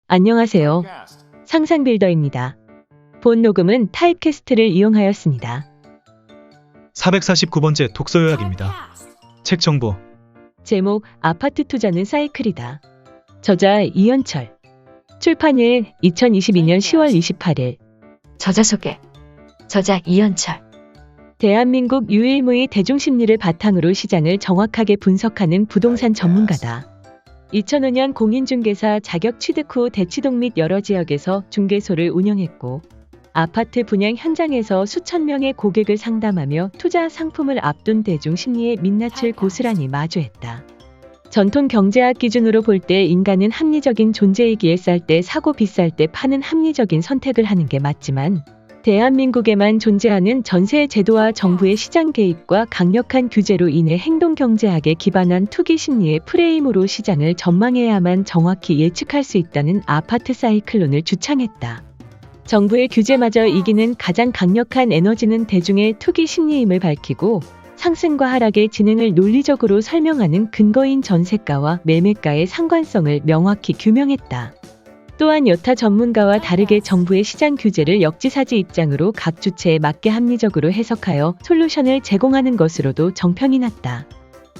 안녕하세요. 상상빌더입니다. 본 녹음은 타입캐스트를 이용하였습니다. 449번째 독서 요약입니다. 책 정보. 제목 아파트 투자는 사이클이다. 저자 이현철. 출판일 2022년 10월 28일. 저자 소개. 저자 이현철. 대한민국 유일무이 대중심리를 바탕으로 시장을 정확하게 분석하는 부동산 전문가다. 2005년 공인중개사 자격 취득 후 대치동 및 여러 지역에서 중개소를 운영했고 아파트 분양 현장에서 수천 명의 고객을 상담하며 투자 상품을 앞둔 대중 심리의 민낯을 고스란히 마주했다. 전통 경제학 기준으로 볼 때 인간은 합리적인 존재이기에 쌀 때 사고 비쌀 때 파는 합리적인 선택을 하는 게 맞지만 대한민국에만 존재하는 전세 제도와 정부의 시장 개입과 강력한 규제로 인해 행동 경제학에 기반한 투기 심리의 프레임으로 시장을 전망해야만 정확히 예측할 수 있다는 아파트 사이클론을 주창했다. 정부의 규제마저 이기는 가장 강력한 에너지는 대중의 투기 심리임을 밝히고 상승과 하락의 진행을 논리적으로 설명하는 근거인 전세가와 매매가의 상관성을 명확히 규명했다. 또한 여타 전문가와 다르게 정부의 시장 규제를 역지사지 입장으로 각 주체에 맞게 합리적으로 해석하여 솔루션을 제공하는 것으로도 정평이 났다.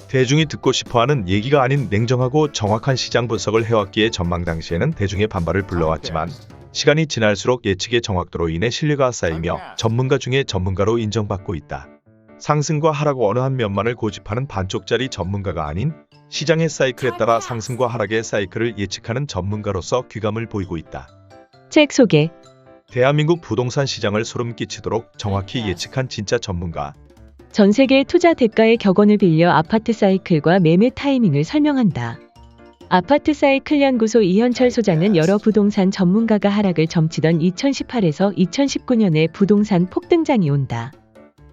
대중이 듣고 싶어하는 얘기가 아닌 냉정하고 정확한 시장 분석을 해왔기에 전망 당시에는 대중의 반발을 불러왔지만 시간이 지날수록 예측의 정확도로 인해 신뢰가 쌓이며 전문가 중에 전문가로 인정받고 있다. 상승과 하락 어느 한 면만을 고집하는 반쪽짜리 전문가가 아닌 시장의 사이클에 따라 상승과 하락의 사이클을 예측하는 전문가로서 귀감을 보이고 있다. 책 소개. 대한민국 부동산 시장을 소름 끼치도록 정확히 예측한 진짜 전문가. 전 세계의 투자 대가의 격언을 빌려 아파트 사이클과 매매 타이밍을 설명한다. 아파트 사이클 연구소 이현철 소장은 여러 부동산 전문가가 하락을 점치던 2018에서 2019년에 부동산 폭등장이 온다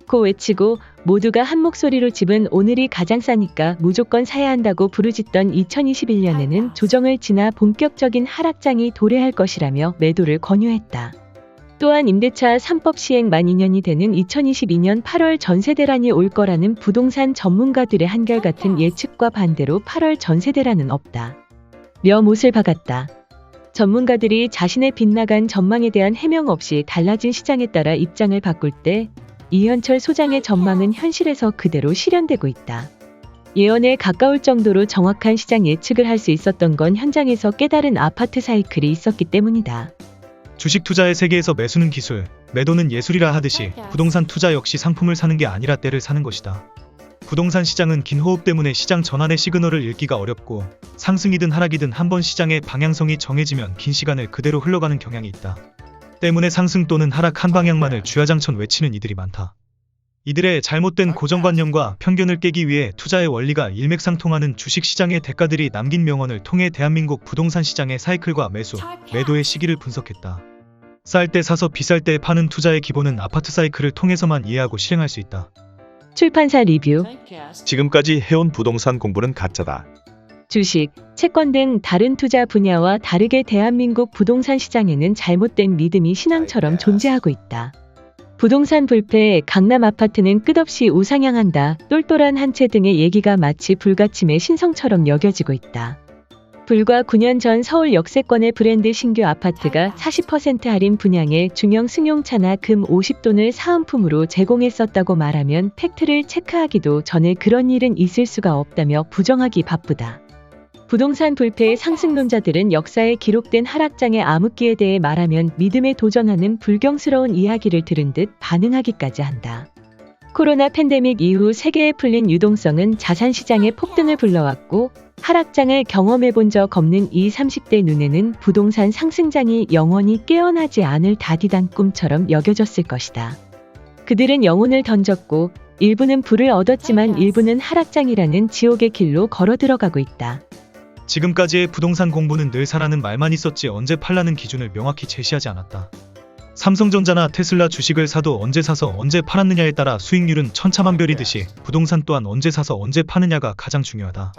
고 외치고 모두가 한 목소리로 집은 오늘이 가장 싸니까 무조건 사야 한다고 부르짖던 2021년에는 조정을 지나 본격적인 하락장이 도래할 것이라며 매도를 권유했다. 또한 임대차 3법 시행 만 2년이 되는 2022년 8월 전세대란이 올 거라는 부동산 전문가들의 한결같은 예측과 반대로 8월 전세대란은 없다 며 못을 박았다. 전문가들이 자신의 빗나간 전망에 대한 해명 없이 달라진 시장에 따라 입장을 바꿀 때 이현철 소장의 전망은 현실에서 그대로 실현되고 있다. 예언에 가까울 정도로 정확한 시장 예측을 할 수 있었던 건 현장에서 깨달은 아파트 사이클이 있었기 때문이다. 주식 투자의 세계에서 매수는 기술, 매도는 예술이라 하듯이 부동산 투자 역시 상품을 사는 게 아니라 때를 사는 것이다. 부동산 시장은 긴 호흡 때문에 시장 전환의 시그널을 읽기가 어렵고 상승이든 하락이든 한번 시장의 방향성이 정해지면 긴 시간을 그대로 흘러가는 경향이 있다. 때문에 상승 또는 하락 한 방향만을 주야장천 외치는 이들이 많다. 이들의 잘못된 고정관념과 편견을 깨기 위해 투자의 원리가 일맥상통하는 주식시장의 대가들이 남긴 명언을 통해 대한민국 부동산 시장의 사이클과 매수, 매도의 시기를 분석했다. 쌀 때 사서 비쌀 때 파는 투자의 기본은 아파트 사이클을 통해서만 이해하고 실행할 수 있다. 출판사 리뷰. 지금까지 해온 부동산 공부는 가짜다. 주식, 채권 등 다른 투자 분야와 다르게 대한민국 부동산 시장에는 잘못된 믿음이 신앙처럼 존재하고 있다. 부동산 불패, 강남 아파트는 끝없이 우상향한다, 똘똘한 한 채 등의 얘기가 마치 불가침의 신성처럼 여겨지고 있다. 불과 9년 전 서울 역세권의 브랜드 신규 아파트가 40% 할인 분양에 중형 승용차나 금 50돈을 사은품으로 제공했었다고 말하면 팩트를 체크하기도 전에 그런 일은 있을 수가 없다며 부정하기 바쁘다. 부동산 불패의 상승론자들은 역사에 기록된 하락장의 암흑기에 대해 말하면 믿음에 도전하는 불경스러운 이야기를 들은 듯 반응하기까지 한다. 코로나 팬데믹 이후 세계에 풀린 유동성은 자산시장의 폭등을 불러왔고 하락장을 경험해본 적 없는 20, 30대 눈에는 부동산 상승장이 영원히 깨어나지 않을 다디단 꿈처럼 여겨졌을 것이다. 그들은 영혼을 던졌고 일부는 부를 얻었지만 일부는 하락장이라는 지옥의 길로 걸어 들어가고 있다. 지금까지의 부동산 공부는 늘 사라는 말만 있었지 언제 팔라는 기준을 명확히 제시하지 않았다. 삼성전자나 테슬라 주식을 사도 언제 사서 언제 팔았느냐에 따라 수익률은 천차만별이듯이 부동산 또한 언제 사서 언제 파느냐가 가장 중요하다.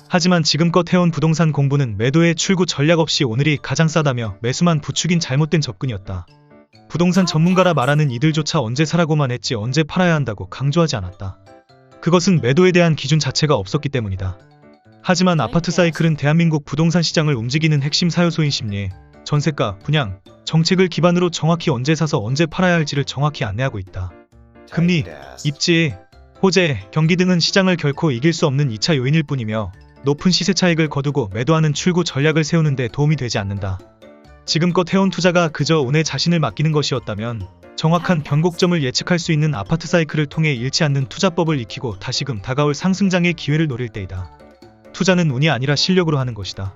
하지만 지금껏 해온 부동산 공부는 매도의 출구 전략 없이 오늘이 가장 싸다며 매수만 부추긴 잘못된 접근이었다. 부동산 전문가라 말하는 이들조차 언제 사라고만 했지 언제 팔아야 한다고 강조하지 않았다. 그것은 매도에 대한 기준 자체가 없었기 때문이다. 하지만 아파트 사이클은 대한민국 부동산 시장을 움직이는 핵심 사요소인 심리, 전세가, 분양, 정책을 기반으로 정확히 언제 사서 언제 팔아야 할지를 정확히 안내하고 있다. 금리, 입지, 호재, 경기 등은 시장을 결코 이길 수 없는 2차 요인일 뿐이며 높은 시세 차익을 거두고 매도하는 출구 전략을 세우는 데 도움이 되지 않는다. 지금껏 해온 투자가 그저 운에 자신을 맡기는 것이었다면 정확한 변곡점을 예측할 수 있는 아파트 사이클을 통해 잃지 않는 투자법을 익히고 다시금 다가올 상승장의 기회를 노릴 때이다. 투자는 운이 아니라 실력으로 하는 것이다.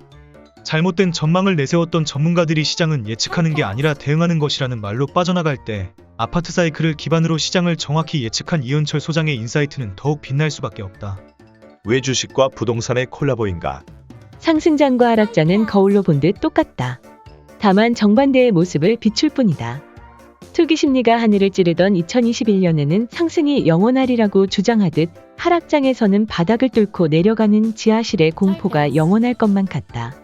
잘못된 전망을 내세웠던 전문가들이 시장은 예측하는 게 아니라 대응하는 것이라는 말로 빠져나갈 때 아파트 사이클을 기반으로 시장을 정확히 예측한 이현철 소장의 인사이트는 더욱 빛날 수밖에 없다. 왜 주식과 부동산의 콜라보인가? 상승장과 하락장은 거울로 본 듯 똑같다. 다만 정반대의 모습을 비출 뿐이다. 투기 심리가 하늘을 찌르던 2021년에는 상승이 영원하리라고 주장하듯 하락장에서는 바닥을 뚫고 내려가는 지하실의 공포가 영원할 것만 같다.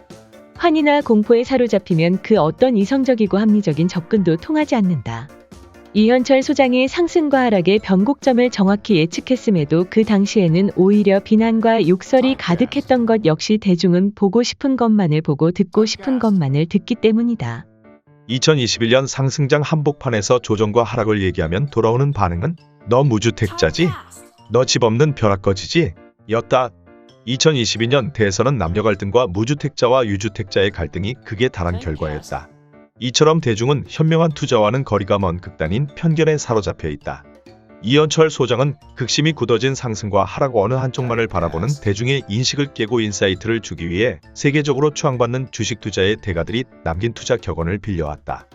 환희나 공포에 사로잡히면 그 어떤 이성적이고 합리적인 접근도 통하지 않는다. 이현철 소장이 상승과 하락의 변곡점을 정확히 예측했음에도 그 당시에는 오히려 비난과 욕설이 가득했던 것 역시 대중은 보고 싶은 것만을 보고 듣고 싶은 것만을 듣기 때문이다. 2021년 상승장 한복판에서 조정과 하락을 얘기하면 돌아오는 반응은 너 무주택자지? 너 집 없는 벼락거지지? 였다. 2022년 대선은 남녀 갈등과 무주택자와 유주택자의 갈등이 극에 달한 결과였다. 이처럼 대중은 현명한 투자와는 거리가 먼 극단인 편견에 사로잡혀 있다. 이현철 소장은 극심히 굳어진 상승과 하락 어느 한쪽만을 바라보는 대중의 인식을 깨고 인사이트를 주기 위해 세계적으로 추앙받는 주식 투자의 대가들이 남긴 투자 격언을 빌려왔다.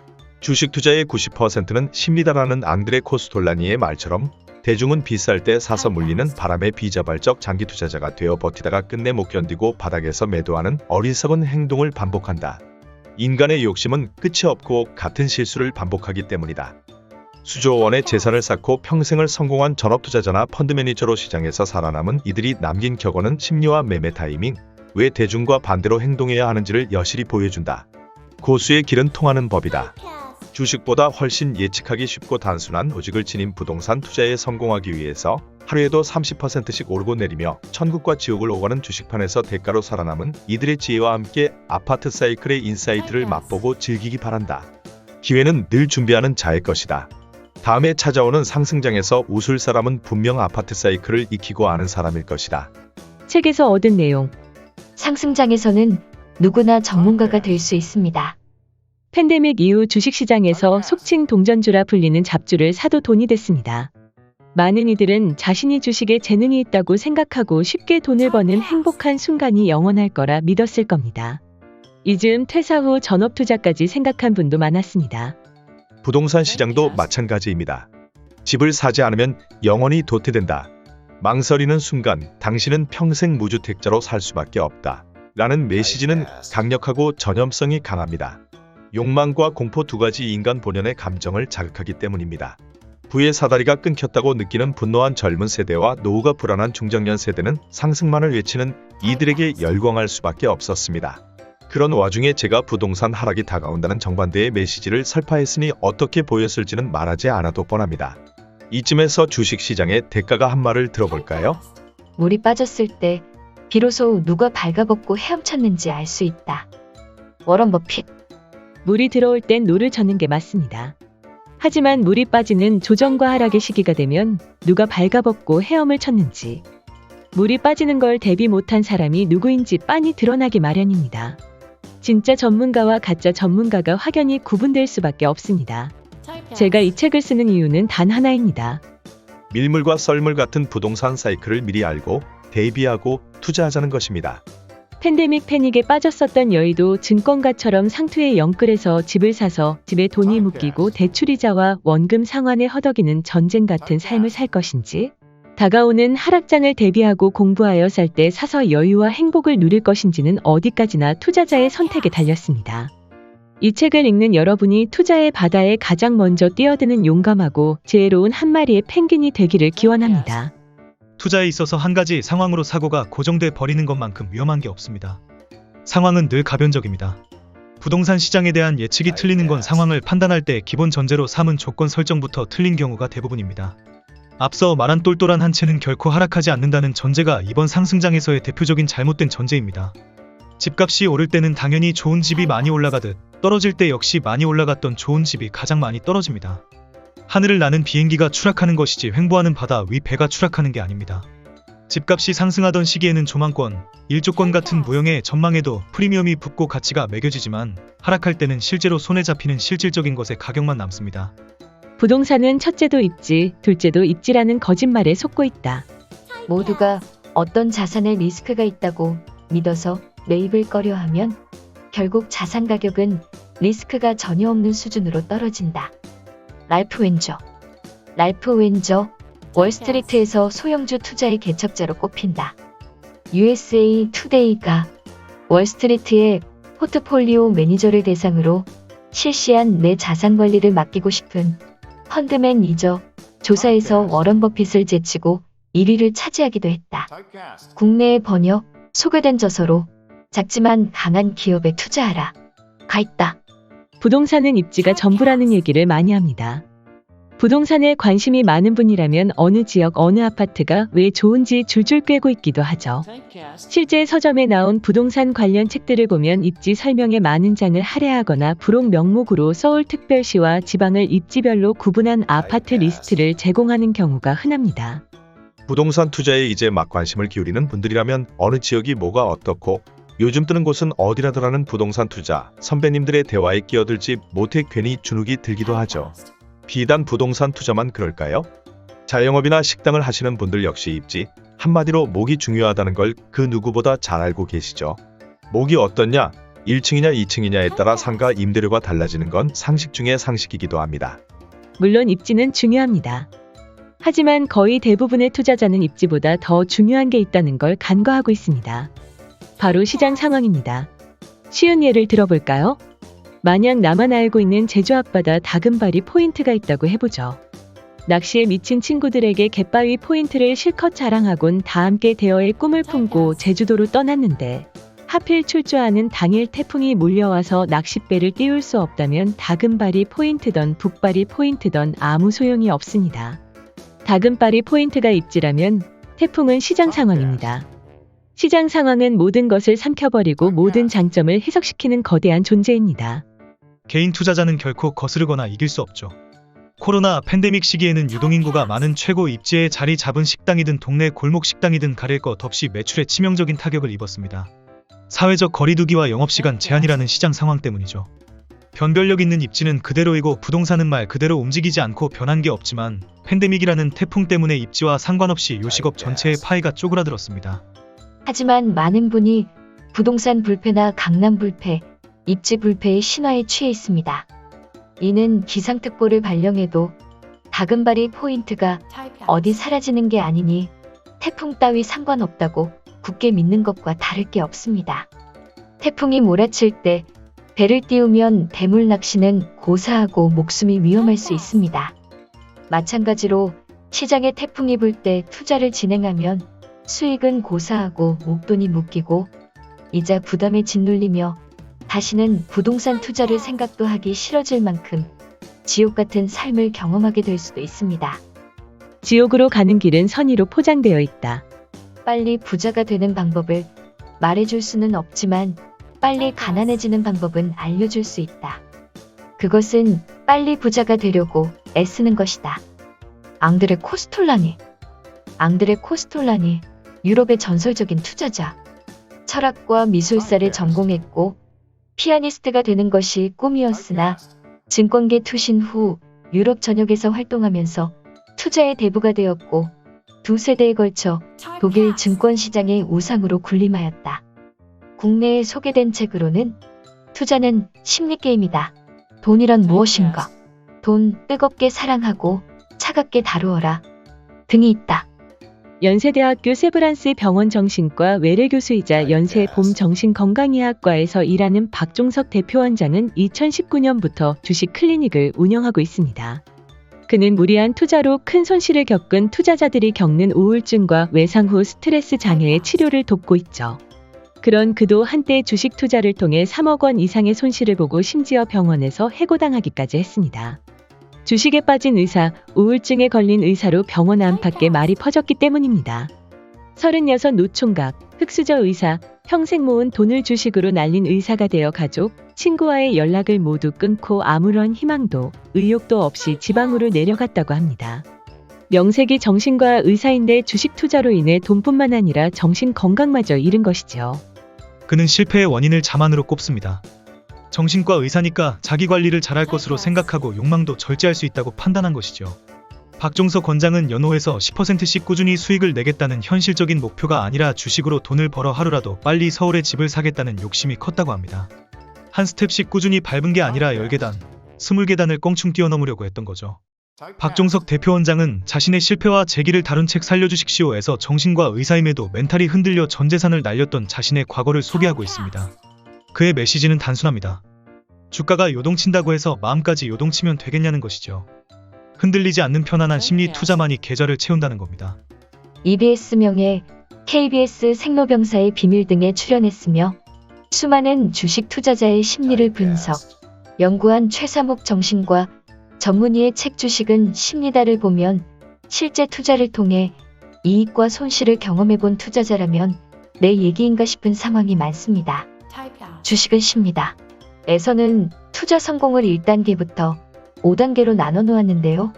주식 투자의 90%는 심리다라는 앙드레 코스톨라니의 말처럼 대중은 비쌀 때 사서 물리는 바람에 비자발적 장기 투자자가 되어 버티다가 끝내 못 견디고 바닥에서 매도하는 어리석은 행동을 반복한다. 인간의 욕심은 끝이 없고 같은 실수를 반복하기 때문이다. 수조 원의 재산을 쌓고 평생을 성공한 전업투자자나 펀드 매니저로 시장에서 살아남은 이들이 남긴 격언은 심리와 매매 타이밍, 왜 대중과 반대로 행동해야 하는지를 여실히 보여준다. 고수의 길은 통하는 법이다. 주식보다 훨씬 예측하기 쉽고 단순한 로직을 지닌 부동산 투자에 성공하기 위해서 하루에도 30%씩 오르고 내리며 천국과 지옥을 오가는 주식판에서 대가로 살아남은 이들의 지혜와 함께 아파트 사이클의 인사이트를 맛보고 즐기기 바란다. 기회는 늘 준비하는 자의 것이다. 다음에 찾아오는 상승장에서 웃을 사람은 분명 아파트 사이클을 익히고 아는 사람일 것이다. 책에서 얻은 내용. 상승장에서는 누구나 전문가가 될 수 있습니다. 팬데믹 이후 주식시장에서 속칭 동전주라 불리는 잡주를 사도 돈이 됐습니다. 많은 이들은 자신이 주식에 재능이 있다고 생각하고 쉽게 돈을 버는 행복한 순간이 영원할 거라 믿었을 겁니다. 이즈음 퇴사 후 전업투자까지 생각한 분도 많았습니다. 부동산 시장도 마찬가지입니다. 집을 사지 않으면 영원히 도태된다. 망설이는 순간 당신은 평생 무주택자로 살 수밖에 없다. 라는 메시지는 강력하고 전염성이 강합니다. 욕망과 공포 두 가지 인간 본연의 감정을 자극하기 때문입니다. 부의 사다리가 끊겼다고 느끼는 분노한 젊은 세대와 노후가 불안한 중장년 세대는 상승만을 외치는 이들에게 열광할 수밖에 없었습니다. 그런 와중에 제가 부동산 하락이 다가온다는 정반대의 메시지를 설파했으니 어떻게 보였을지는 말하지 않아도 뻔합니다. 이쯤에서 주식시장의 대가가 한 말을 들어볼까요? 물이 빠졌을 때 비로소 누가 발가벗고 헤엄쳤는지 알 수 있다. 워런 버핏. 물이 들어올 땐 노를 젓는 게 맞습니다. 하지만 물이 빠지는 조정과 하락의 시기가 되면 누가 발가벗고 헤엄을 쳤는지, 물이 빠지는 걸 대비 못한 사람이 누구인지 빤히 드러나기 마련입니다. 진짜 전문가와 가짜 전문가가 확연히 구분될 수밖에 없습니다. 제가 이 책을 쓰는 이유는 단 하나입니다. 밀물과 썰물 같은 부동산 사이클을 미리 알고 대비하고 투자하자는 것입니다. 팬데믹 패닉에 빠졌었던 여의도 증권가처럼 상투에 영끌해서 집을 사서 집에 돈이 묶이고 대출이자와 원금 상환에 허덕이는 전쟁 같은 삶을 살 것인지, 다가오는 하락장을 대비하고 공부하여 살 때 사서 여유와 행복을 누릴 것인지는 어디까지나 투자자의 선택에 달렸습니다. 이 책을 읽는 여러분이 투자의 바다에 가장 먼저 뛰어드는 용감하고 지혜로운 한 마리의 펭귄이 되기를 기원합니다. 투자에 있어서 한 가지 상황으로 사고가 고정돼 버리는 것만큼 위험한 게 없습니다. 상황은 늘 가변적입니다. 부동산 시장에 대한 예측이 틀리는 건 상황을 판단할 때 기본 전제로 삼은 조건 설정부터 틀린 경우가 대부분입니다. 앞서 말한 똘똘한 한 채는 결코 하락하지 않는다는 전제가 이번 상승장에서의 대표적인 잘못된 전제입니다. 집값이 오를 때는 당연히 좋은 집이 많이 올라가듯 떨어질 때 역시 많이 올라갔던 좋은 집이 가장 많이 떨어집니다. 하늘을 나는 비행기가 추락하는 것이지 횡보하는 바다 위 배가 추락하는 게 아닙니다. 집값이 상승하던 시기에는 조망권, 일조권 같은 무형의 전망에도 프리미엄이 붙고 가치가 매겨지지만 하락할 때는 실제로 손에 잡히는 실질적인 것의 가격만 남습니다. 부동산은 첫째도 입지, 둘째도 입지라는 거짓말에 속고 있다. 모두가 어떤 자산에 리스크가 있다고 믿어서 매입을 꺼려하면 결국 자산 가격은 리스크가 전혀 없는 수준으로 떨어진다. 랄프 웬저, 월스트리트에서 소형주 투자의 개척자로 꼽힌다. USA 투데이가 월스트리트의 포트폴리오 매니저를 대상으로 실시한 내 자산 관리를 맡기고 싶은 펀드맨이죠. 조사에서 워런 버핏을 제치고 1위를 차지하기도 했다. 국내에 번역, 소개된 저서로 작지만 강한 기업에 투자하라. 가 있다. 부동산은 입지가 전부라는 얘기를 많이 합니다. 부동산에 관심이 많은 분이라면 어느 지역 어느 아파트가 왜 좋은지 줄줄 꿰고 있기도 하죠. 실제 서점에 나온 부동산 관련 책들을 보면 입지 설명에 많은 장을 할애하거나 부록 명목으로 서울특별시와 지방을 입지별로 구분한 아파트 리스트를 제공하는 경우가 흔합니다. 부동산 투자에 이제 막 관심을 기울이는 분들이라면 어느 지역이 뭐가 어떻고 요즘 뜨는 곳은 어디라더라는 부동산 투자 선배님들의 대화에 끼어들지 못해 괜히 주눅이 들기도 하죠. 비단 부동산 투자만 그럴까요? 자영업이나 식당을 하시는 분들 역시 입지, 한마디로 목이 중요하다는 걸 그 누구보다 잘 알고 계시죠. 목이 어떻냐, 1층이냐 2층이냐에 따라 상가 임대료가 달라지는 건 상식 중의 상식이기도 합니다. 물론 입지는 중요합니다. 하지만 거의 대부분의 투자자는 입지보다 더 중요한 게 있다는 걸 간과하고 있습니다. 바로 시장 상황입니다. 쉬운 예를 들어볼까요? 만약 나만 알고 있는 제주 앞바다 다금바리 포인트가 있다고 해보죠. 낚시에 미친 친구들에게 갯바위 포인트를 실컷 자랑하곤 다 함께 대여의 꿈을 품고 제주도로 떠났는데 하필 출조하는 당일 태풍이 몰려와서 낚싯배를 띄울 수 없다면 다금바리 포인트던 북바리 포인트던 아무 소용이 없습니다. 다금바리 포인트가 입지라면 태풍은 시장 상황입니다. 시장 상황은 모든 것을 삼켜버리고 모든 장점을 해석시키는 거대한 존재입니다. 개인 투자자는 결코 거스르거나 이길 수 없죠. 코로나 팬데믹 시기에는 유동인구가 많은 최고 입지에 자리 잡은 식당이든 동네 골목 식당이든 가릴 것 없이 매출에 치명적인 타격을 입었습니다. 사회적 거리두기와 영업시간 제한이라는 시장 상황 때문이죠. 변별력 있는 입지는 그대로이고 부동산은 말 그대로 움직이지 않고 변한 게 없지만 팬데믹이라는 태풍 때문에 입지와 상관없이 요식업 전체의 파이가 쪼그라들었습니다. 하지만 많은 분이 부동산 불패나 강남 불패, 입지 불패의 신화에 취해 있습니다. 이는 기상특보를 발령해도 다금바리 포인트가 어디 사라지는 게 아니니 태풍 따위 상관없다고 굳게 믿는 것과 다를 게 없습니다. 태풍이 몰아칠 때 배를 띄우면 대물 낚시는 고사하고 목숨이 위험할 수 있습니다. 마찬가지로 시장에 태풍이 불 때 투자를 진행하면 수익은 고사하고 목돈이 묶이고 이자 부담에 짓눌리며 다시는 부동산 투자를 생각도 하기 싫어질 만큼 지옥 같은 삶을 경험하게 될 수도 있습니다. 지옥으로 가는 길은 선의로 포장되어 있다. 빨리 부자가 되는 방법을 말해줄 수는 없지만 빨리 가난해지는 방법은 알려줄 수 있다. 그것은 빨리 부자가 되려고 애쓰는 것이다. 앙드레 코스톨라니, 유럽의 전설적인 투자자. 철학과 미술사를 전공했고 피아니스트가 되는 것이 꿈이었으나 증권계 투신 후 유럽 전역에서 활동하면서 투자의 대부가 되었고 두세 대에 걸쳐 독일 증권시장의 우상으로 군림하였다. 국내에 소개된 책으로는 투자는 심리게임이다. 돈이란 무엇인가? 돈 뜨겁게 사랑하고 차갑게 다루어라 등이 있다. 연세대학교 세브란스 병원 정신과 외래 교수이자 연세 봄 정신건강의학과에서 일하는 박종석 대표원장은 2019년부터 주식 클리닉을 운영하고 있습니다. 그는 무리한 투자로 큰 손실을 겪은 투자자들이 겪는 우울증과 외상 후 스트레스 장애의 치료를 돕고 있죠. 그런 그도 한때 주식 투자를 통해 3억 원 이상의 손실을 보고 심지어 병원에서 해고당하기까지 했습니다. 주식에 빠진 의사, 우울증에 걸린 의사로 병원 안팎에 말이 퍼졌기 때문입니다. 36 노총각, 흑수저 의사, 평생 모은 돈을 주식으로 날린 의사가 되어 가족, 친구와의 연락을 모두 끊고 아무런 희망도, 의욕도 없이 지방으로 내려갔다고 합니다. 명색이 정신과 의사인데 주식 투자로 인해 돈뿐만 아니라 정신 건강마저 잃은 것이죠. 그는 실패의 원인을 자만으로 꼽습니다. 정신과 의사니까 자기 관리를 잘할 것으로 생각하고 욕망도 절제할 수 있다고 판단한 것이죠. 박종서 권장은 연호에서 10%씩 꾸준히 수익을 내겠다는 현실적인 목표가 아니라 주식으로 돈을 벌어 하루라도 빨리 서울에 집을 사겠다는 욕심이 컸다고 합니다. 한 스텝씩 꾸준히 밟은 게 아니라 10계단, 20계단을 껑충 뛰어넘으려고 했던 거죠. 박종석 대표원장은 자신의 실패와 재기를 다룬 책 살려주십시오에서 정신과 의사임에도 멘탈이 흔들려 전 재산을 날렸던 자신의 과거를 소개하고 있습니다. 그의 메시지는 단순합니다. 주가가 요동친다고 해서 마음까지 요동치면 되겠냐는 것이죠. 흔들리지 않는 편안한 심리 투자만이 계좌를 채운다는 겁니다. EBS 명예, KBS 생로병사의 비밀 등에 출연했으며 수많은 주식 투자자의 심리를 분석, 연구한 최사목 정신과 전문의의 책 주식은 심리다를 보면 실제 투자를 통해 이익과 손실을 경험해본 투자자라면 내 얘기인가 싶은 상황이 많습니다. 주식은 심리다. 에서는 투자 성공을 1단계부터 5단계로 나눠 놓았는데요.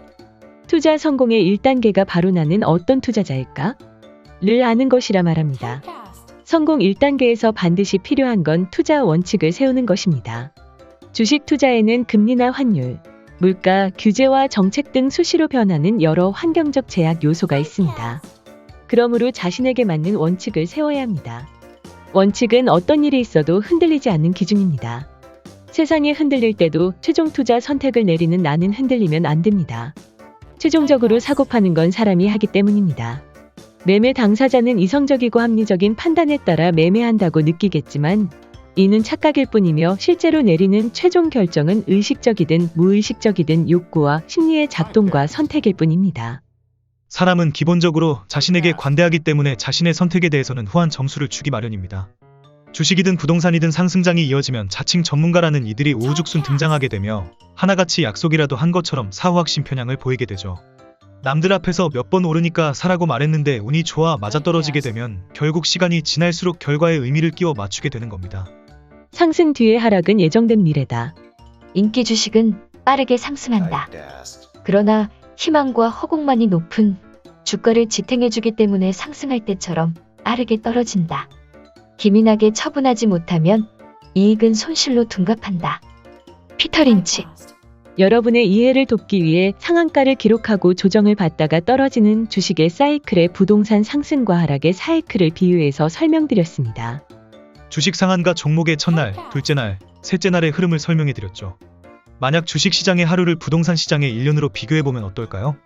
투자 성공의 1단계가 바로 나는 어떤 투자자일까? 를 아는 것이라 말합니다. 성공 1단계에서 반드시 필요한 건 투자 원칙을 세우는 것입니다. 주식 투자에는 금리나 환율, 물가, 규제와 정책 등 수시로 변하는 여러 환경적 제약 요소가 있습니다. 그러므로 자신에게 맞는 원칙을 세워야 합니다. 원칙은 어떤 일이 있어도 흔들리지 않는 기준입니다. 세상이 흔들릴 때도 최종 투자 선택을 내리는 나는 흔들리면 안 됩니다. 최종적으로 사고 파는 건 사람이 하기 때문입니다. 매매 당사자는 이성적이고 합리적인 판단에 따라 매매한다고 느끼겠지만 이는 착각일 뿐이며 실제로 내리는 최종 결정은 의식적이든 무의식적이든 욕구와 심리의 작동과 선택일 뿐입니다. 사람은 기본적으로 자신에게 관대하기 때문에 자신의 선택에 대해서는 후한 점수를 주기 마련입니다. 주식이든 부동산이든 상승장이 이어지면 자칭 전문가라는 이들이 우후죽순 등장하게 되며 하나같이 약속이라도 한 것처럼 사후확신 편향을 보이게 되죠. 남들 앞에서 몇 번 오르니까 사라고 말했는데 운이 좋아 맞아떨어지게 되면 결국 시간이 지날수록 결과에 의미를 끼워 맞추게 되는 겁니다. 상승 뒤의 하락은 예정된 미래다. 인기 주식은 빠르게 상승한다. 그러나 희망과 허공만이 높은 주가를 지탱해주기 때문에 상승할 때처럼 빠르게 떨어진다. 기민하게 처분하지 못하면 이익은 손실로 둔갑한다. 피터 린치. 여러분의 이해를 돕기 위해 상한가를 기록하고 조정을 받다가 떨어지는 주식의 사이클에 부동산 상승과 하락의 사이클을 비유해서 설명드렸습니다. 주식 상한가 종목의 첫날, 둘째 날, 셋째 날의 흐름을 설명해드렸죠. 만약 주식 시장의 하루를 부동산 시장의 1년으로 비교해보면 어떨까요?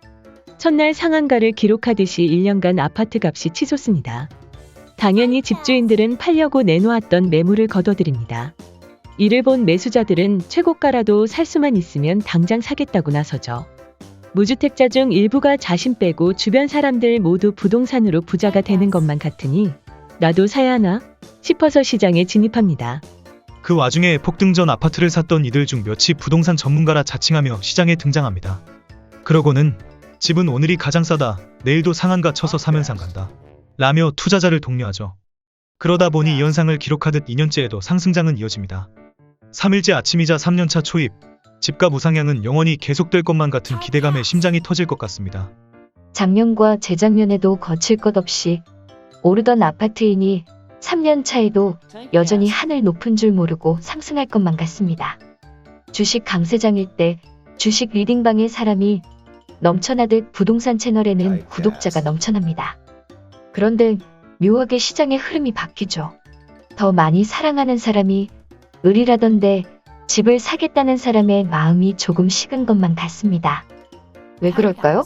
첫날 상한가를 기록하듯이 1년간 아파트 값이 치솟습니다. 당연히 집주인들은 팔려고 내놓았던 매물을 거둬들입니다. 이를 본 매수자들은 최고가라도 살 수만 있으면 당장 사겠다고 나서죠. 무주택자 중 일부가 자신 빼고 주변 사람들 모두 부동산으로 부자가 되는 것만 같으니 나도 사야 하나 싶어서 시장에 진입합니다. 그 와중에 폭등 전 아파트를 샀던 이들 중 몇이 부동산 전문가라 자칭하며 시장에 등장합니다. 그러고는 집은 오늘이 가장 싸다, 내일도 상한가 쳐서 사면 상간다 라며 투자자를 독려하죠. 그러다 보니 이 현상을 기록하듯 2년째에도 상승장은 이어집니다. 3일째 아침이자 3년차 초입, 집값 우상향은 영원히 계속될 것만 같은 기대감에 심장이 터질 것 같습니다. 작년과 재작년에도 거칠 것 없이 오르던 아파트이니 3년 차에도 여전히 하늘 높은 줄 모르고 상승할 것만 같습니다. 주식 강세장일 때 주식 리딩방에 사람이 넘쳐나듯 부동산 채널에는 구독자가 넘쳐납니다. 그런데 묘하게 시장의 흐름이 바뀌죠. 더 많이 사랑하는 사람이 을이라던데 집을 사겠다는 사람의 마음이 조금 식은 것만 같습니다. 왜 그럴까요?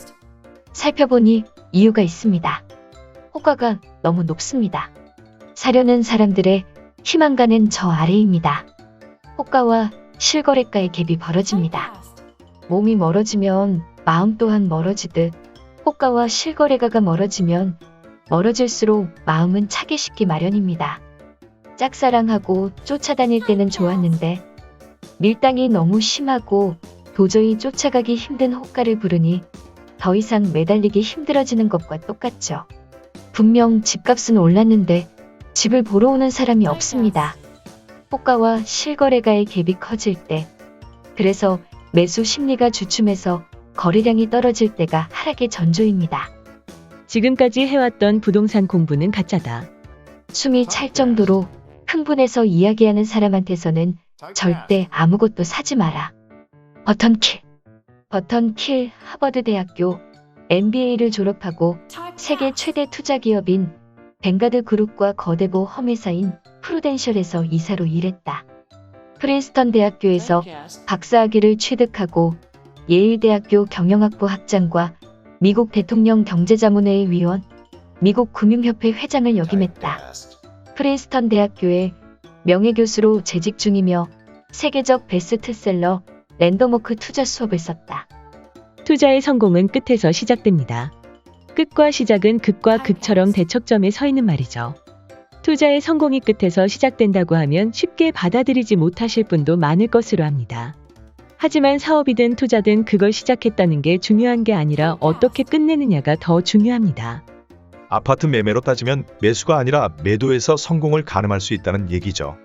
살펴보니 이유가 있습니다. 호가가 너무 높습니다. 사려는 사람들의 희망가는 저 아래입니다. 호가와 실거래가의 갭이 벌어집니다. 몸이 멀어지면 마음 또한 멀어지듯 호가와 실거래가가 멀어지면 멀어질수록 마음은 차게 식기 마련입니다. 짝사랑하고 쫓아다닐 때는 좋았는데 밀당이 너무 심하고 도저히 쫓아가기 힘든 호가를 부르니 더 이상 매달리기 힘들어지는 것과 똑같죠. 분명 집값은 올랐는데 집을 보러 오는 사람이 없습니다. 호가와 실거래가의 갭이 커질 때, 그래서 매수 심리가 주춤해서 거래량이 떨어질 때가 하락의 전조입니다. 지금까지 해왔던 부동산 공부는 가짜다. 숨이 찰 정도로 흥분해서 이야기하는 사람한테서는 절대 아무것도 사지 마라. 버턴킬 하버드 대학교 MBA를 졸업하고 세계 최대 투자 기업인 뱅가드 그룹과 거대 보험 회사인 프루덴셜에서 이사로 일했다. 프린스턴 대학교에서 박사학위를 취득하고 예일대학교 경영학부 학장과 미국 대통령 경제자문회의 위원, 미국 금융협회 회장을 역임했다. 프린스턴 대학교의 명예교수로 재직 중이며 세계적 베스트셀러 랜덤워크 투자 수업을 썼다. 투자의 성공은 끝에서 시작됩니다. 끝과 시작은 극과 극처럼 대척점에 서 있는 말이죠. 투자의 성공이 끝에서 시작된다고 하면 쉽게 받아들이지 못하실 분도 많을 것으로 합니다. 하지만 사업이든 투자든 그걸 시작했다는 게 중요한 게 아니라 어떻게 끝내느냐가 더 중요합니다. 아파트 매매로 따지면 매수가 아니라 매도에서 성공을 가늠할 수 있다는 얘기죠.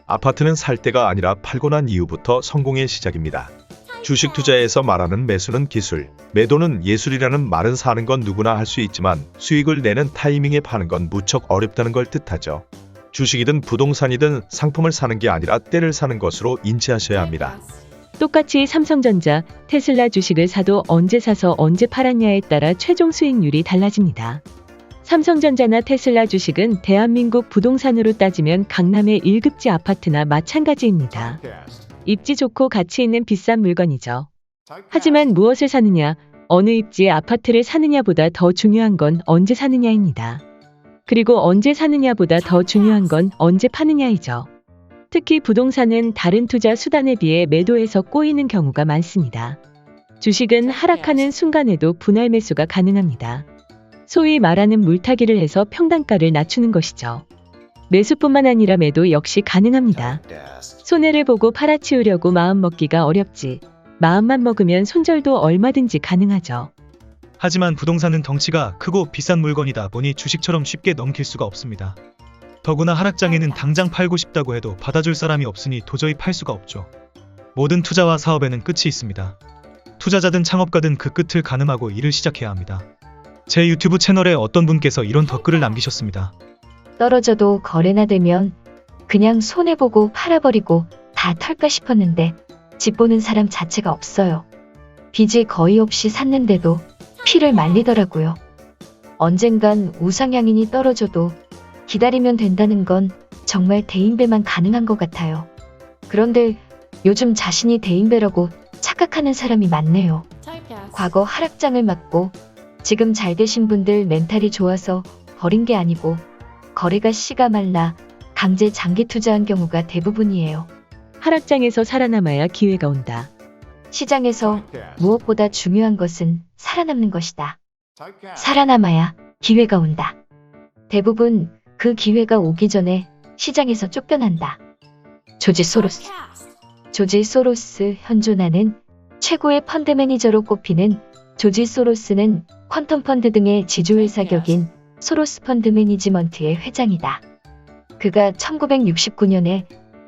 아파트는 살 때가 아니라 팔고 난 이후부터 성공의 시작입니다. 주식 투자에서 말하는 매수는 기술, 매도는 예술이라는 말은 사는 건 누구나 할 수 있지만 수익을 내는 타이밍에 파는 건 무척 어렵다는 걸 뜻하죠. 주식이든 부동산이든 상품을 사는 게 아니라 때를 사는 것으로 인지하셔야 합니다. 똑같이 삼성전자, 테슬라 주식을 사도 언제 사서 언제 팔았냐에 따라 최종 수익률이 달라집니다. 삼성전자나 테슬라 주식은 대한민국 부동산으로 따지면 강남의 1급지 아파트나 마찬가지입니다. 입지 좋고 가치 있는 비싼 물건이죠. 하지만 무엇을 사느냐, 어느 입지의 아파트를 사느냐보다 더 중요한 건 언제 사느냐입니다. 그리고 언제 사느냐보다 더 중요한 건 언제 파느냐이죠. 특히 부동산은 다른 투자 수단에 비해 매도에서 꼬이는 경우가 많습니다. 주식은 하락하는 순간에도 분할 매수가 가능합니다. 소위 말하는 물타기를 해서 평단가를 낮추는 것이죠. 매수뿐만 아니라 매도 역시 가능합니다. 손해를 보고 팔아치우려고 마음먹기가 어렵지. 마음만 먹으면 손절도 얼마든지 가능하죠. 하지만 부동산은 덩치가 크고 비싼 물건이다 보니 주식처럼 쉽게 넘길 수가 없습니다. 더구나 하락장에는 당장 팔고 싶다고 해도 받아줄 사람이 없으니 도저히 팔 수가 없죠. 모든 투자와 사업에는 끝이 있습니다. 투자자든 창업가든 그 끝을 가늠하고 일을 시작해야 합니다. 제 유튜브 채널에 어떤 분께서 이런 댓글을 남기셨습니다. 떨어져도 거래나 되면 그냥 손해보고 팔아버리고 다 털까 싶었는데 집 보는 사람 자체가 없어요. 빚이 거의 없이 샀는데도 피를 말리더라고요. 언젠간 우상향인이 떨어져도 기다리면 된다는 건 정말 대인배만 가능한 것 같아요. 그런데 요즘 자신이 대인배라고 착각하는 사람이 많네요. 과거 하락장을 맞고 지금 잘 되신 분들 멘탈이 좋아서 버린 게 아니고 거래가 씨가 말라 강제 장기 투자한 경우가 대부분이에요. 하락장에서 살아남아야 기회가 온다. 시장에서 무엇보다 중요한 것은 살아남는 것이다. 살아남아야 기회가 온다. 대부분 그 기회가 오기 전에 시장에서 쫓겨난다. 조지 소로스 현존하는 최고의 펀드 매니저로 꼽히는 조지 소로스는 퀀텀 펀드 등의 지주회사 격인 소로스 펀드 매니지먼트의 회장이다. 그가 1969년에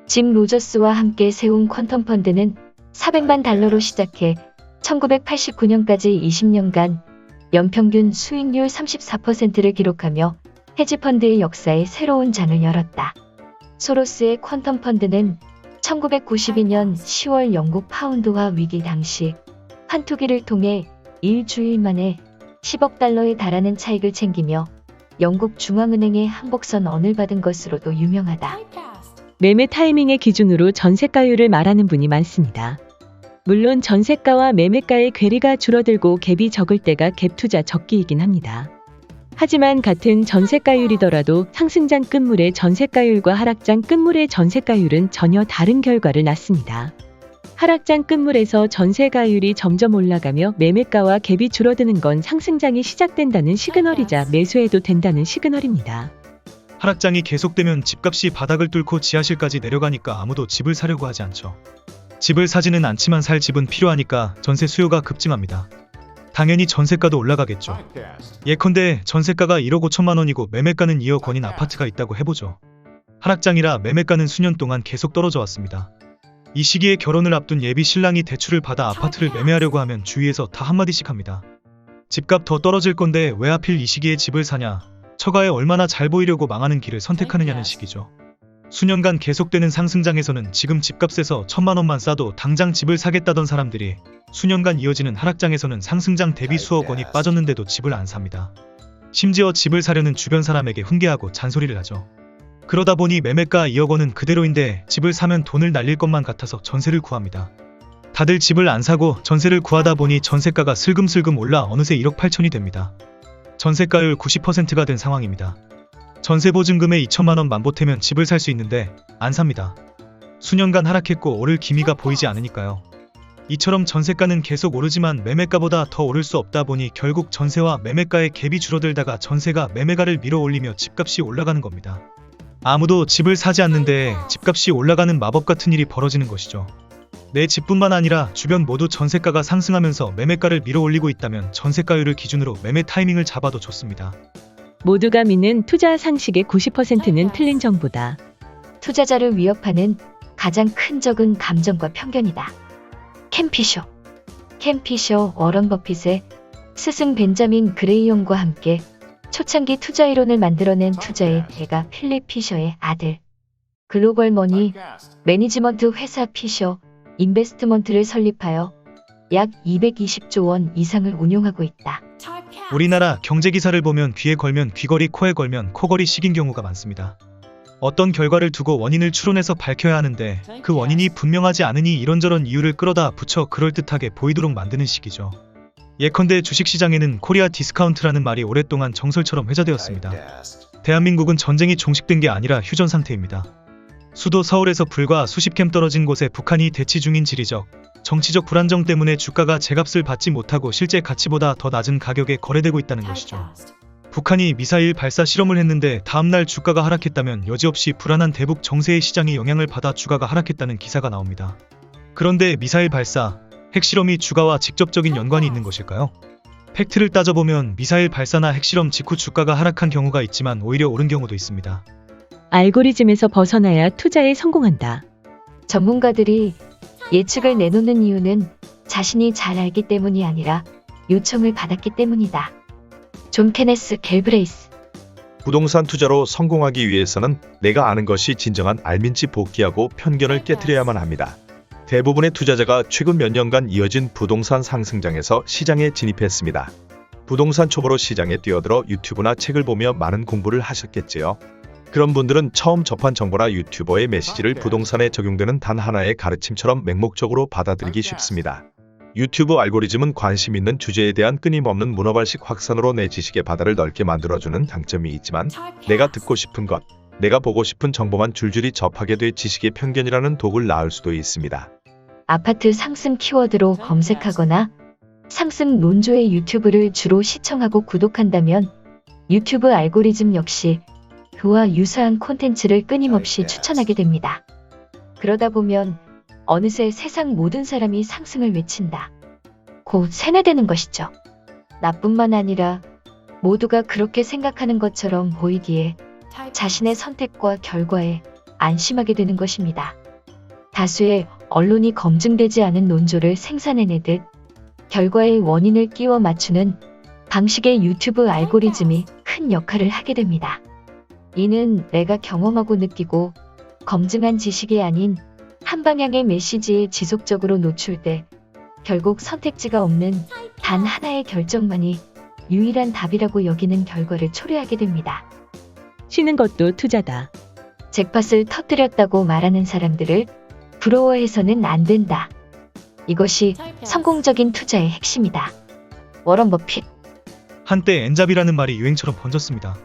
짐 로저스와 함께 세운 퀀텀 펀드는 400만 달러로 시작해 1989년까지 20년간 연평균 수익률 34%를 기록하며 헤지펀드의 역사에 새로운 장을 열었다. 소로스의 퀀텀 펀드는 1992년 10월 영국 파운드화 위기 당시 환투기를 통해 일주일 만에 10억 달러에 달하는 차익을 챙기며 영국 중앙은행의 항복선 언을 받은 것으로도 유명하다. 매매 타이밍의 기준으로 전세가율을 말하는 분이 많습니다. 물론 전세가와 매매가의 괴리가 줄어들고 갭이 적을 때가 갭 투자 적기이긴 합니다. 하지만 같은 전세가율이더라도 상승장 끝물의 전세가율과 하락장 끝물의 전세가율은 전혀 다른 결과를 낳습니다. 하락장 끝물에서 전세가율이 점점 올라가며 매매가와 갭이 줄어드는 건 상승장이 시작된다는 시그널이자 매수해도 된다는 시그널입니다. 하락장이 계속되면 집값이 바닥을 뚫고 지하실까지 내려가니까 아무도 집을 사려고 하지 않죠. 집을 사지는 않지만 살 집은 필요하니까 전세 수요가 급증합니다. 당연히 전세가도 올라가겠죠. 예컨대 전세가가 1억 5천만 원이고 매매가는 2억 원인 아파트가 있다고 해보죠. 하락장이라 매매가는 수년 동안 계속 떨어져 왔습니다. 이 시기에 결혼을 앞둔 예비 신랑이 대출을 받아 아파트를 매매하려고 하면 주위에서 다 한마디씩 합니다. 집값 더 떨어질 건데 왜 하필 이 시기에 집을 사냐? 처가에 얼마나 잘 보이려고 망하는 길을 선택하느냐는 식이죠. 수년간 계속되는 상승장에서는 지금 집값에서 1,000만 원만 싸도 당장 집을 사겠다던 사람들이 수년간 이어지는 하락장에서는 상승장 대비 수억 원이 빠졌는데도 집을 안 삽니다. 심지어 집을 사려는 주변 사람에게 훈계하고 잔소리를 하죠. 그러다 보니 매매가 2억 원은 그대로인데 집을 사면 돈을 날릴 것만 같아서 전세를 구합니다. 다들 집을 안 사고 전세를 구하다 보니 전세가가 슬금슬금 올라 어느새 1억 8천이 됩니다. 전세가율 90%가 된 상황입니다. 전세 보증금에 2천만 원만 보태면 집을 살 수 있는데 안 삽니다. 수년간 하락했고 오를 기미가 보이지 않으니까요. 이처럼 전세가는 계속 오르지만 매매가보다 더 오를 수 없다 보니 결국 전세와 매매가의 갭이 줄어들다가 전세가 매매가를 밀어 올리며 집값이 올라가는 겁니다. 아무도 집을 사지 않는데 집값이 올라가는 마법 같은 일이 벌어지는 것이죠. 내 집뿐만 아니라 주변 모두 전세가가 상승하면서 매매가를 밀어 올리고 있다면 전세가율을 기준으로 매매 타이밍을 잡아도 좋습니다. 모두가 믿는 투자 상식의 90%는 틀린 정보다. 투자자를 위협하는 가장 큰 적은 감정과 편견이다. 캠피쇼 워런 버핏의 스승 벤자민 그레이엄과 함께 초창기 투자 이론을 만들어낸 투자의 대가 필립 피셔의 아들, 글로벌 머니 매니지먼트 회사 피셔 인베스트먼트를 설립하여 약 220조 원 이상을 운용하고 있다. 우리나라 경제기사를 보면 귀에 걸면 귀걸이, 코에 걸면 코걸이식인 경우가 많습니다. 어떤 결과를 두고 원인을 추론해서 밝혀야 하는데 그 원인이 분명하지 않으니 이런저런 이유를 끌어다 붙여 그럴듯하게 보이도록 만드는 식이죠. 예컨대 주식시장에는 코리아 디스카운트라는 말이 오랫동안 정설처럼 회자되었습니다. 대한민국은 전쟁이 종식된 게 아니라 휴전 상태입니다. 수도 서울에서 불과 수십 캠 떨어진 곳에 북한이 대치 중인 지리적, 정치적 불안정 때문에 주가가 제값을 받지 못하고 실제 가치보다 더 낮은 가격에 거래되고 있다는 것이죠. 북한이 미사일 발사 실험을 했는데 다음날 주가가 하락했다면 여지없이 불안한 대북 정세의 시장이 영향을 받아 주가가 하락했다는 기사가 나옵니다. 그런데 미사일 발사, 핵실험이 주가와 직접적인 연관이 있는 것일까요? 팩트를 따져보면 미사일 발사나 핵실험 직후 주가가 하락한 경우가 있지만 오히려 오른 경우도 있습니다. 알고리즘에서 벗어나야 투자에 성공한다. 전문가들이 예측을 내놓는 이유는 자신이 잘 알기 때문이 아니라 요청을 받았기 때문이다. 존 케네스 갤브레이스. 부동산 투자로 성공하기 위해서는 내가 아는 것이 진정한 알민지 복귀하고 편견을 깨트려야만 합니다. 대부분의 투자자가 최근 몇 년간 이어진 부동산 상승장에서 시장에 진입했습니다. 부동산 초보로 시장에 뛰어들어 유튜브나 책을 보며 많은 공부를 하셨겠지요. 그런 분들은 처음 접한 정보나 유튜버의 메시지를 부동산에 적용되는 단 하나의 가르침처럼 맹목적으로 받아들이기 쉽습니다. 유튜브 알고리즘은 관심 있는 주제에 대한 끊임없는 문어발식 확산으로 내 지식의 바다를 넓게 만들어주는 장점이 있지만 내가 듣고 싶은 것, 내가 보고 싶은 정보만 줄줄이 접하게 돼 지식의 편견이라는 독을 낳을 수도 있습니다. 아파트 상승 키워드로 검색하거나 상승 논조의 유튜브를 주로 시청하고 구독한다면 유튜브 알고리즘 역시 그와 유사한 콘텐츠를 끊임없이 추천하게 됩니다. 그러다 보면 어느새 세상 모든 사람이 상승을 외친다. 곧 세뇌되는 것이죠. 나뿐만 아니라 모두가 그렇게 생각하는 것처럼 보이기에 자신의 선택과 결과에 안심하게 되는 것입니다. 다수의 언론이 검증되지 않은 논조를 생산해내듯 결과의 원인을 끼워 맞추는 방식의 유튜브 알고리즘이 큰 역할을 하게 됩니다. 이는 내가 경험하고 느끼고 검증한 지식이 아닌 한 방향의 메시지에 지속적으로 노출돼 결국 선택지가 없는 단 하나의 결정만이 유일한 답이라고 여기는 결과를 초래하게 됩니다. 쉬는 것도 투자다. 잭팟을 터뜨렸다고 말하는 사람들을 부러워해서는 안 된다. 이것이 성공적인 투자의 핵심이다. 워런 버핏. 한때 엔잡이라는 말이 유행처럼 번졌습니다.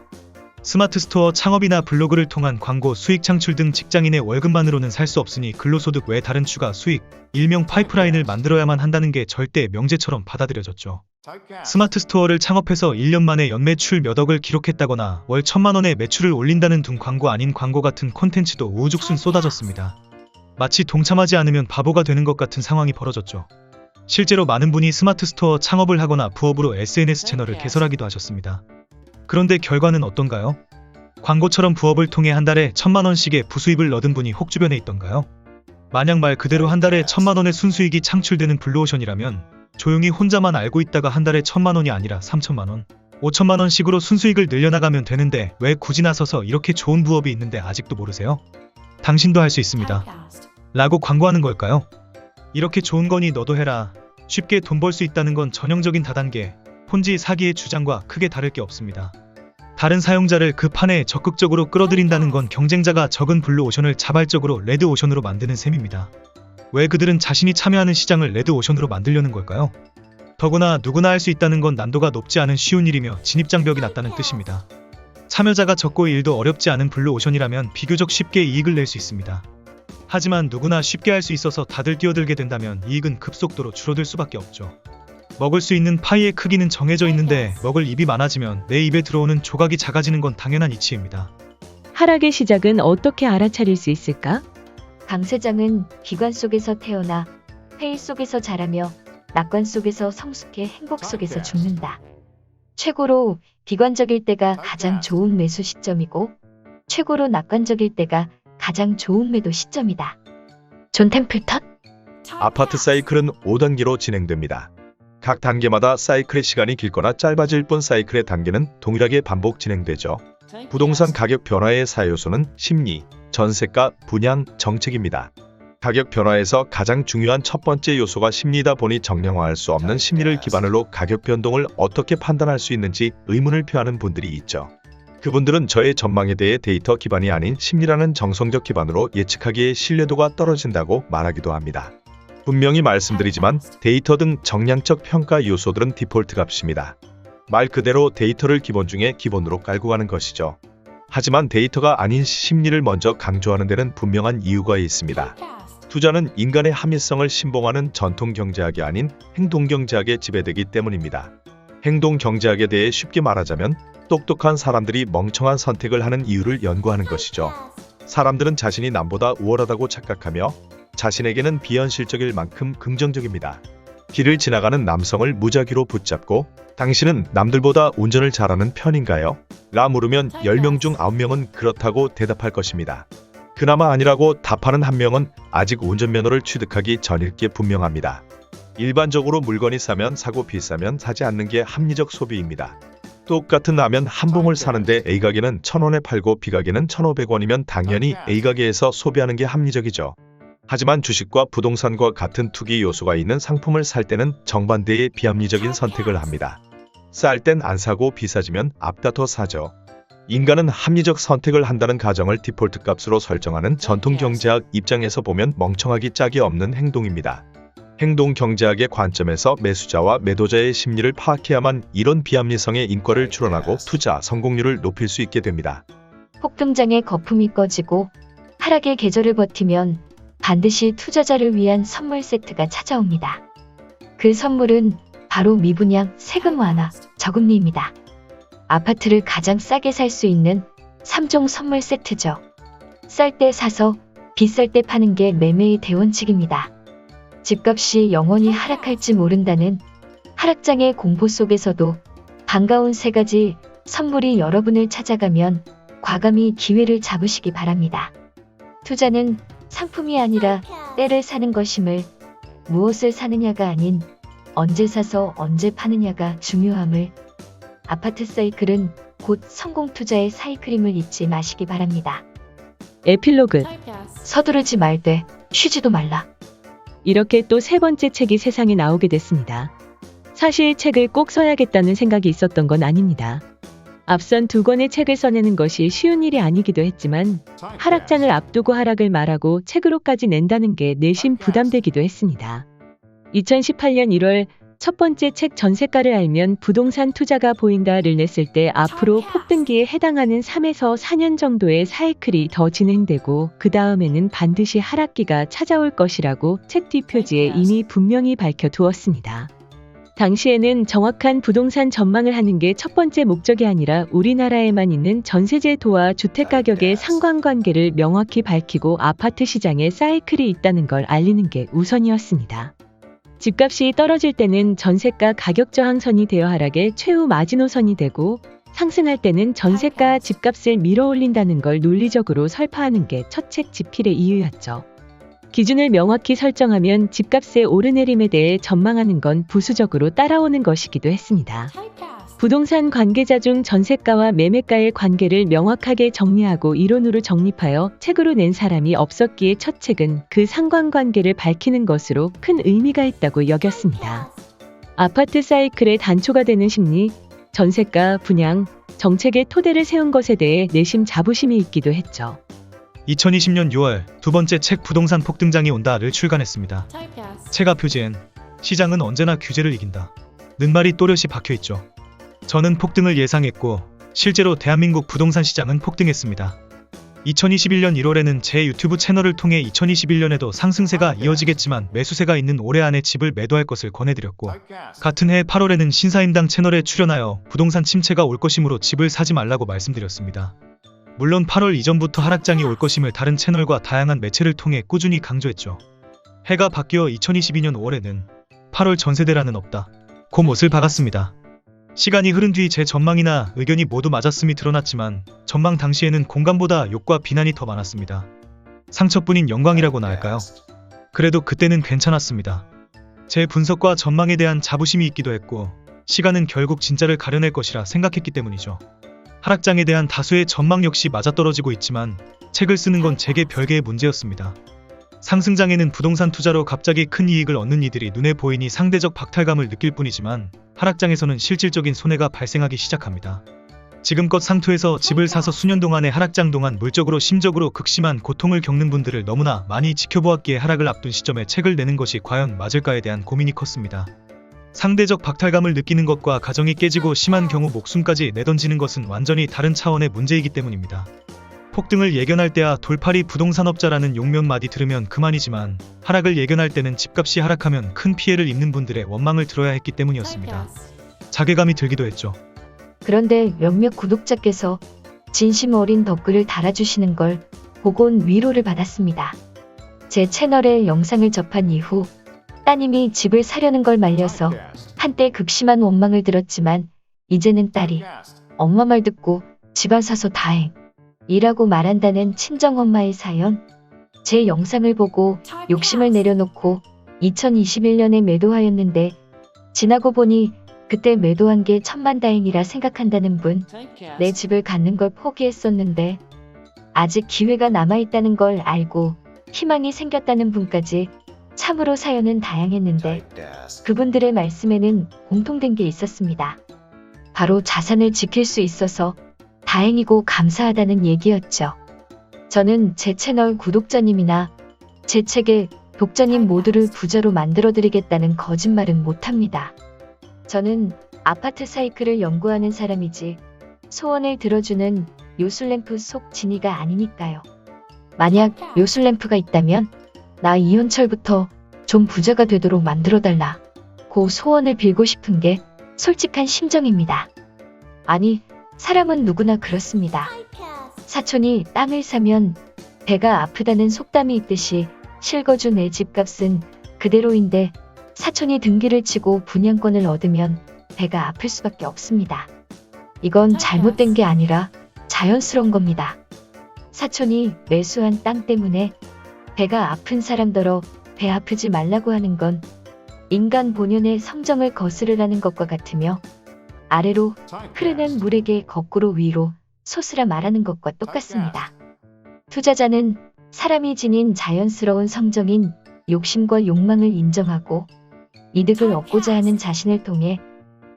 스마트 스토어 창업이나 블로그를 통한 광고 수익 창출 등 직장인의 월급만으로는 살 수 없으니 근로소득 외 다른 추가 수익, 일명 파이프라인을 만들어야만 한다는 게 절대 명제처럼 받아들여졌죠. 스마트 스토어를 창업해서 1년 만에 연매출 몇 억을 기록했다거나 월 1,000만 원의 매출을 올린다는 등 광고 아닌 광고 같은 콘텐츠도 우후죽순 쏟아졌습니다. 마치 동참하지 않으면 바보가 되는 것 같은 상황이 벌어졌죠. 실제로 많은 분이 스마트 스토어 창업을 하거나 부업으로 SNS 채널을 개설하기도 하셨습니다. 그런데 결과는 어떤가요? 광고처럼 부업을 통해 한 달에 1,000만 원씩의 부수입을 얻은 분이 혹 주변에 있던가요? 만약 말 그대로 한 달에 1,000만 원의 순수익이 창출되는 블루오션이라면 조용히 혼자만 알고 있다가 한 달에 1,000만 원이 아니라 3,000만 원, 5,000만 원씩으로 순수익을 늘려나가면 되는데 왜 굳이 나서서 이렇게 좋은 부업이 있는데 아직도 모르세요? 당신도 할 수 있습니다. 라고 광고하는 걸까요? 이렇게 좋은 거니 너도 해라. 쉽게 돈 벌 수 있다는 건 전형적인 다단계, 폰지 사기의 주장과 크게 다를 게 없습니다. 다른 사용자를 그 판에 적극적으로 끌어들인다는 건 경쟁자가 적은 블루오션을 자발적으로 레드오션으로 만드는 셈입니다. 왜 그들은 자신이 참여하는 시장을 레드오션으로 만들려는 걸까요? 더구나 누구나 할 수 있다는 건 난도가 높지 않은 쉬운 일이며 진입장벽이 낮다는 뜻입니다. 참여자가 적고 일도 어렵지 않은 블루오션이라면 비교적 쉽게 이익을 낼 수 있습니다. 하지만 누구나 쉽게 할 수 있어서 다들 뛰어들게 된다면 이익은 급속도로 줄어들 수밖에 없죠. 먹을 수 있는 파이의 크기는 정해져 있는데 먹을 입이 많아지면 내 입에 들어오는 조각이 작아지는 건 당연한 이치입니다. 하락의 시작은 어떻게 알아차릴 수 있을까? 강 세장은 비관 속에서 태어나 회의 속에서 자라며 낙관 속에서 성숙해 행복 속에서 죽는다. 최고로 비관적일 때가 가장 좋은 매수 시점이고 최고로 낙관적일 때가 가장 좋은 매도 시점이다. 존 템플턴? 아파트 사이클은 5단계로 진행됩니다. 각 단계마다 사이클의 시간이 길거나 짧아질 뿐 사이클의 단계는 동일하게 반복 진행되죠. 부동산 가격 변화의 사요소는 심리, 전세가, 분양, 정책입니다. 가격 변화에서 가장 중요한 첫 번째 요소가 심리다 보니 정량화할 수 없는 심리를 기반으로 가격 변동을 어떻게 판단할 수 있는지 의문을 표하는 분들이 있죠. 그분들은 저의 전망에 대해 데이터 기반이 아닌 심리라는 정성적 기반으로 예측하기에 신뢰도가 떨어진다고 말하기도 합니다. 분명히 말씀드리지만 데이터 등 정량적 평가 요소들은 디폴트 값입니다. 말 그대로 데이터를 기본 중에 기본으로 깔고 가는 것이죠. 하지만 데이터가 아닌 심리를 먼저 강조하는 데는 분명한 이유가 있습니다. 투자는 인간의 합리성을 신봉하는 전통 경제학이 아닌 행동 경제학에 지배되기 때문입니다. 행동 경제학에 대해 쉽게 말하자면 똑똑한 사람들이 멍청한 선택을 하는 이유를 연구하는 것이죠. 사람들은 자신이 남보다 우월하다고 착각하며 자신에게는 비현실적일 만큼 긍정적입니다. 길을 지나가는 남성을 무작위로 붙잡고 당신은 남들보다 운전을 잘하는 편인가요? 라 물으면 10명 중 9명은 그렇다고 대답할 것입니다. 그나마 아니라고 답하는 한 명은 아직 운전면허를 취득하기 전일 게 분명합니다. 일반적으로 물건이 싸면 사고 비싸면 사지 않는 게 합리적 소비입니다. 똑같은 라면 한 봉을 사는데 A가게는 1,000원에 팔고 B가게는 1,500원이면 당연히 A가게에서 소비하는 게 합리적이죠. 하지만 주식과 부동산과 같은 투기 요소가 있는 상품을 살 때는 정반대의 비합리적인 선택을 합니다. 쌀 땐 안 사고 비싸지면 앞다퉈 사죠. 인간은 합리적 선택을 한다는 가정을 디폴트 값으로 설정하는 전통 경제학 입장에서 보면 멍청하기 짝이 없는 행동입니다. 행동 경제학의 관점에서 매수자와 매도자의 심리를 파악해야만 이런 비합리성의 인과를 추론하고 투자 성공률을 높일 수 있게 됩니다. 폭등장의 거품이 꺼지고 하락의 계절을 버티면 반드시 투자자를 위한 선물 세트가 찾아옵니다. 그 선물은 바로 미분양, 세금 완화, 저금리입니다. 아파트를 가장 싸게 살 수 있는 3종 선물 세트죠. 쌀 때 사서 비쌀 때 파는 게 매매의 대원칙입니다. 집값이 영원히 하락할지 모른다는 하락장의 공포 속에서도 반가운 3가지 선물이 여러분을 찾아가면 과감히 기회를 잡으시기 바랍니다. 투자는 상품이 아니라 때를 사는 것임을, 무엇을 사느냐가 아닌 언제 사서 언제 파느냐가 중요함을, 아파트 사이클은 곧 성공 투자의 사이클임을 잊지 마시기 바랍니다. 에필로그. 서두르지 말되 쉬지도 말라. 이렇게 또 3번째 책이 세상에 나오게 됐습니다. 사실 책을 꼭 써야겠다는 생각이 있었던 건 아닙니다. 앞선 2권의 책을 써내는 것이 쉬운 일이 아니기도 했지만 하락장을 앞두고 하락을 말하고 책으로까지 낸다는 게 내심 부담되기도 했습니다. 2018년 1월 첫 번째 책 전세가를 알면 부동산 투자가 보인다를 냈을 때 앞으로 폭등기에 해당하는 3에서 4년 정도의 사이클이 더 진행되고 그 다음에는 반드시 하락기가 찾아올 것이라고 책 뒷표지에 이미 분명히 밝혀두었습니다. 당시에는 정확한 부동산 전망을 하는 게 첫 번째 목적이 아니라 우리나라에만 있는 전세제도와 주택가격의 상관관계를 명확히 밝히고 아파트 시장에 사이클이 있다는 걸 알리는 게 우선이었습니다. 집값이 떨어질 때는 전세가 가격 저항선이 되어 하락의 최후 마지노선이 되고 상승할 때는 전세가 집값을 밀어올린다는 걸 논리적으로 설파하는 게 첫책 집필의 이유였죠. 기준을 명확히 설정하면 집값의 오르내림에 대해 전망하는 건 부수적으로 따라오는 것이기도 했습니다. 부동산 관계자 중 전세가와 매매가의 관계를 명확하게 정리하고 이론으로 정립하여 책으로 낸 사람이 없었기에 첫 책은 그 상관관계를 밝히는 것으로 큰 의미가 있다고 여겼습니다. 아파트 사이클의 단초가 되는 심리, 전세가, 분양, 정책의 토대를 세운 것에 대해 내심 자부심이 있기도 했죠. 2020년 6월 두 번째 책 부동산 폭등장이 온다를 출간했습니다. 체가 표지엔 시장은 언제나 규제를 이긴다 는 말이 또렷이 박혀있죠. 저는 폭등을 예상했고 실제로 대한민국 부동산 시장은 폭등했습니다. 2021년 1월에는 제 유튜브 채널을 통해 2021년에도 상승세가 이어지겠지만 매수세가 있는 올해 안에 집을 매도할 것을 권해드렸고 같은 해 8월에는 신사임당 채널에 출연하여 부동산 침체가 올 것이므로 집을 사지 말라고 말씀드렸습니다. 물론 8월 이전부터 하락장이 올 것임을 다른 채널과 다양한 매체를 통해 꾸준히 강조했죠. 해가 바뀌어 2022년 5월에는 8월 전세대란은 없다 고 못을 박았습니다. 시간이 흐른 뒤 제 전망이나 의견이 모두 맞았음이 드러났지만 전망 당시에는 공감보다 욕과 비난이 더 많았습니다. 상처뿐인 영광이라고나 할까요? 그래도 그때는 괜찮았습니다. 제 분석과 전망에 대한 자부심이 있기도 했고 시간은 결국 진짜를 가려낼 것이라 생각했기 때문이죠. 하락장에 대한 다수의 전망 역시 맞아떨어지고 있지만 책을 쓰는 건 제게 별개의 문제였습니다. 상승장에는 부동산 투자로 갑자기 큰 이익을 얻는 이들이 눈에 보이니 상대적 박탈감을 느낄 뿐이지만 하락장에서는 실질적인 손해가 발생하기 시작합니다. 지금껏 상투에서 집을 사서 수년 동안의 하락장 동안 물적으로 심적으로 극심한 고통을 겪는 분들을 너무나 많이 지켜보았기에 하락을 앞둔 시점에 책을 내는 것이 과연 맞을까에 대한 고민이 컸습니다. 상대적 박탈감을 느끼는 것과 가정이 깨지고 심한 경우 목숨까지 내던지는 것은 완전히 다른 차원의 문제이기 때문입니다. 폭등을 예견할 때야 돌팔이 부동산업자라는 용몇 마디 들으면 그만이지만 하락을 예견할 때는 집값이 하락하면 큰 피해를 입는 분들의 원망을 들어야 했기 때문이었습니다. 자괴감이 들기도 했죠. 그런데 몇몇 구독자께서 진심 어린 댓글을 달아주시는 걸 보곤 위로를 받았습니다. 제 채널에 영상을 접한 이후 따님이 집을 사려는 걸 말려서 한때 극심한 원망을 들었지만 이제는 딸이 엄마 말 듣고 집 안 사서 다행 이라고 말한다는 친정엄마의 사연. 제 영상을 보고 욕심을 내려놓고 2021년에 매도하였는데 지나고 보니 그때 매도한 게 천만다행이라 생각한다는 분, 내 집을 갖는 걸 포기했었는데 아직 기회가 남아있다는 걸 알고 희망이 생겼다는 분까지 참으로 사연은 다양했는데 그분들의 말씀에는 공통된 게 있었습니다. 바로 자산을 지킬 수 있어서 다행이고 감사하다는 얘기였죠. 저는 제 채널 구독자님이나 제 책의 독자님 모두를 부자로 만들어드리겠다는 거짓말은 못합니다. 저는 아파트 사이클을 연구하는 사람이지 소원을 들어주는 요술램프 속 지니가 아니니까요. 만약 요술램프가 있다면 나 이현철부터 좀 부자가 되도록 만들어달라 고 소원을 빌고 싶은 게 솔직한 심정입니다. 아니, 사람은 누구나 그렇습니다. 사촌이 땅을 사면 배가 아프다는 속담이 있듯이 실거주 내 집값은 그대로인데 사촌이 등기를 치고 분양권을 얻으면 배가 아플 수밖에 없습니다. 이건 잘못된 게 아니라 자연스러운 겁니다. 사촌이 매수한 땅 때문에 배가 아픈 사람더러 배 아프지 말라고 하는 건 인간 본연의 성정을 거스르라는 것과 같으며 아래로 흐르는 물에게 거꾸로 위로 솟으라 말하는 것과 똑같습니다. 투자자는 사람이 지닌 자연스러운 성정인 욕심과 욕망을 인정하고 이득을 얻고자 하는 자신을 통해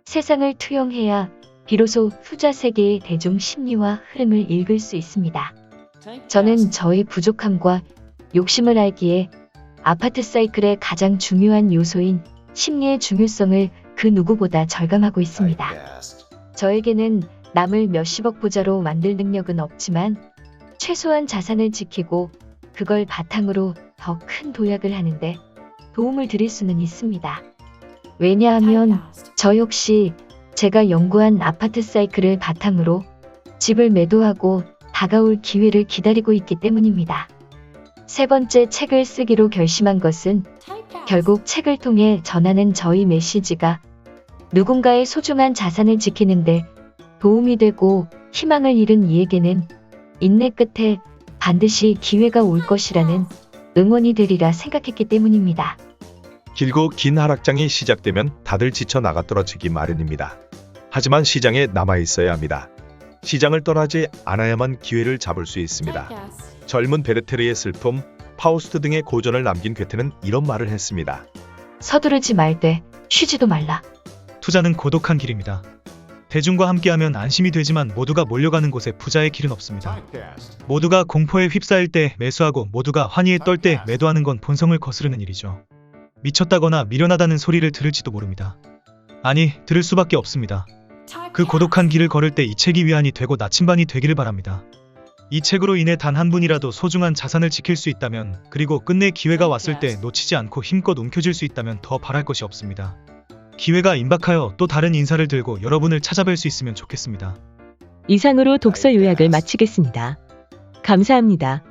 세상을 투영해야 비로소 투자 세계의 대중 심리와 흐름을 읽을 수 있습니다. 저는 저의 부족함과 욕심을 알기에 아파트 사이클의 가장 중요한 요소인 심리의 중요성을 그 누구보다 절감하고 있습니다. 저에게는 남을 몇십억 부자로 만들 능력은 없지만 최소한 자산을 지키고 그걸 바탕으로 더 큰 도약을 하는데 도움을 드릴 수는 있습니다. 왜냐하면 저 역시 제가 연구한 아파트 사이클을 바탕으로 집을 매도하고 다가올 기회를 기다리고 있기 때문입니다. 세 번째, 책을 쓰기로 결심한 것은 결국 책을 통해 전하는 저희 메시지가 누군가의 소중한 자산을 지키는데 도움이 되고 희망을 잃은 이에게는 인내 끝에 반드시 기회가 올 것이라는 응원이 되리라 생각했기 때문입니다. 길고 긴 하락장이 시작되면 다들 지쳐 나가 떨어지기 마련입니다. 하지만 시장에 남아 있어야 합니다. 시장을 떠나지 않아야만 기회를 잡을 수 있습니다. 젊은 베르테르의 슬픔, 파우스트 등의 고전을 남긴 괴테는 이런 말을 했습니다. 서두르지 말되 쉬지도 말라. 투자는 고독한 길입니다. 대중과 함께하면 안심이 되지만 모두가 몰려가는 곳에 부자의 길은 없습니다. 모두가 공포에 휩싸일 때 매수하고 모두가 환희에 떨 때 매도하는 건 본성을 거스르는 일이죠. 미쳤다거나 미련하다는 소리를 들을지도 모릅니다. 아니, 들을 수밖에 없습니다. 그 고독한 길을 걸을 때 이 책이 위안이 되고 나침반이 되기를 바랍니다. 이 책으로 인해 단 한 분이라도 소중한 자산을 지킬 수 있다면, 그리고 끝내 기회가 왔을 때 놓치지 않고 힘껏 움켜쥘 수 있다면 더 바랄 것이 없습니다. 기회가 임박하여 또 다른 인사를 들고 여러분을 찾아뵐 수 있으면 좋겠습니다. 이상으로 독서 요약을 마치겠습니다. 감사합니다.